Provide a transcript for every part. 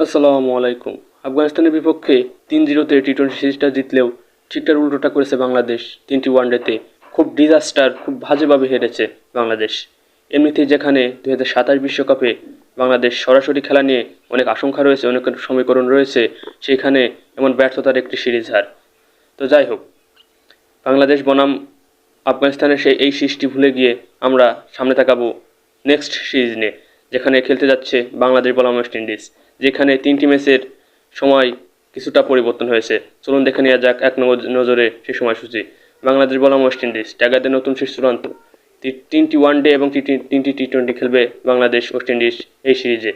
আসসালামু আলাইকুম। আফগানিস্তানের বিপক্ষে ৩-০তে টি-টোয়েন্টি সিরিজটা জিতলেও ঠিকটার উল্টোটা করেছে বাংলাদেশ ৩টি ওয়ানডেতে। খুব ডিজাস্টার, খুব বাজেভাবে হেরেছে বাংলাদেশ। এমনিতেই যেখানে ২০২৭ বিশ্বকাপে বাংলাদেশ সরাসরি খেলা নিয়ে অনেক আশঙ্কা রয়েছে, অনেক সমীকরণ রয়েছে, সেখানে এমন ব্যর্থতার একটি সিরিজ হার। তো যাই হোক, বাংলাদেশ বনাম আফগানিস্তানের এই সিরিজটি ভুলে গিয়ে আমরা সামনে তাকাবো নেক্সট সিরিজ নিয়ে, যেখানে খেলতে যাচ্ছে বাংলাদেশ বনাম ওয়েস্ট ইন্ডিজ, যেখানে 3টি ম্যাচের সময় কিছুটা পরিবর্তন হয়েছে। চলুন দেখে নেওয়া যাক এক নজরে সেই সময়সূচি। বাংলাদেশ বনাম ওয়েস্ট ইন্ডিজ, ট্যাগারদের নতুন শীর্ষ চূড়ান্ত। 3টি ওয়ানডে এবং 3টি টি-টোয়েন্টি খেলবে বাংলাদেশ ওয়েস্ট ইন্ডিজ এই সিরিজে।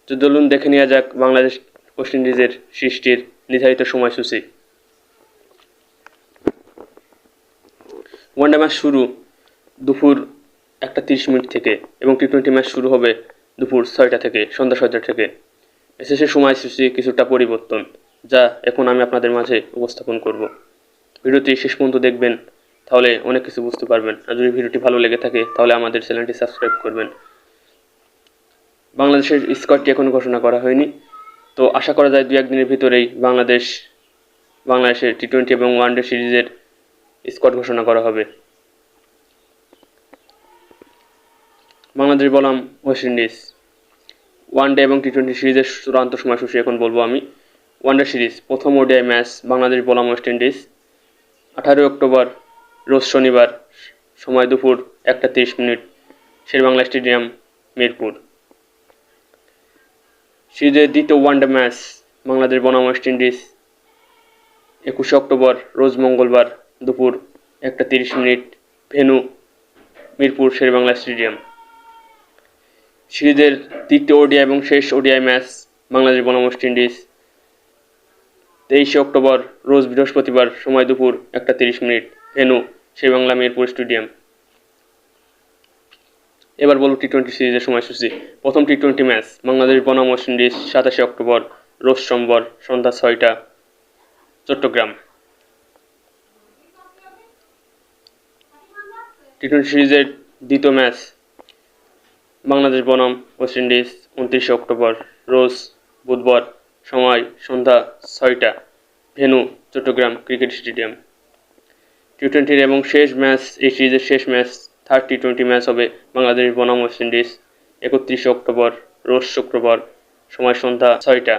তো চলুন দেখে নেওয়া যাক বাংলাদেশ ওয়েস্ট ইন্ডিজের সিরিজটির নির্ধারিত সময়সূচি। ওয়ানডে ম্যাচ শুরু দুপুর 1:30 থেকে এবং টি-টোয়েন্টি ম্যাচ শুরু হবে দুপুর 6টা থেকে, সন্ধ্যা 6টা থেকে। এসএসের সময়সূচি কিছুটা পরিবর্তন, যা এখন আমি আপনাদের মাঝে উপস্থাপন করব। ভিডিওটি শেষ পর্যন্ত দেখবেন, তাহলে অনেক কিছু বুঝতে পারবেন। আর যদি ভিডিওটি ভালো লেগে থাকে তাহলে আমাদের চ্যানেলটি সাবস্ক্রাইব করবেন। বাংলাদেশের স্কোয়াডটি এখনও ঘোষণা করা হয়নি, তো আশা করা যায় 2-1 দিনের ভিতরেই বাংলাদেশের টি-টোয়েন্টি এবং ওয়ানডে সিরিজের স্কোয়াড ঘোষণা করা হবে। বাংলাদেশ বনাম ওয়েস্ট ইন্ডিজ, ওয়ানডে এবং টি-টোয়েন্টি সিরিজের চূড়ান্ত সময়সূচি এখন বলবো আমি। ওয়ানডে সিরিজ প্রথম ওডিআই ম্যাচ বাংলাদেশ বনাম ওয়েস্ট ইন্ডিজ 18 অক্টোবর, রোজ শনিবার, সময় দুপুর 1:30, শেরেবাংলা স্টেডিয়াম, মিরপুর। সিরিজের দ্বিতীয় ওয়ানডে ম্যাচ বাংলাদেশ বনাম ওয়েস্ট ইন্ডিজ 21 অক্টোবর, রোজ মঙ্গলবার, দুপুর 1:30, ভেন্যু মিরপুর শেরেবাংলা স্টেডিয়াম। সিরিজের তৃতীয় ওডিআই এবং শেষ ওডিআই ম্যাচ বাংলাদেশ বনাম ওয়েস্ট ইন্ডিজ 23 অক্টোবর, রোজ বৃহস্পতিবার, সময় দুপুর 1:30, ভেন্যু শেরেবাংলা মিরপুর স্টেডিয়াম। এবার বলব টি-টোয়েন্টি সিরিজের সময়সূচি। প্রথম টি-টোয়েন্টি ম্যাচ বাংলাদেশ বনাম ওয়েস্ট ইন্ডিজ 27 অক্টোবর, রোজ সোমবার, সন্ধ্যা 6টা, চট্টগ্রাম। টি-টোয়েন্টি সিরিজের দ্বিতীয় ম্যাচ বাংলাদেশ বনাম ওয়েস্ট ইন্ডিজ 29 অক্টোবর, রোজ বুধবার, সময় সন্ধ্যা 6টা, ভেন্যু চট্টগ্রাম ক্রিকেট স্টেডিয়াম। টি-টোয়েন্টির এবং শেষ ম্যাচ, এই সিরিজের শেষ ম্যাচ, থার্ড টি-টোয়েন্টি ম্যাচ হবে বাংলাদেশ বনাম ওয়েস্ট ইন্ডিজ 31 অক্টোবর, রোজ শুক্রবার, সময় সন্ধ্যা 6টা,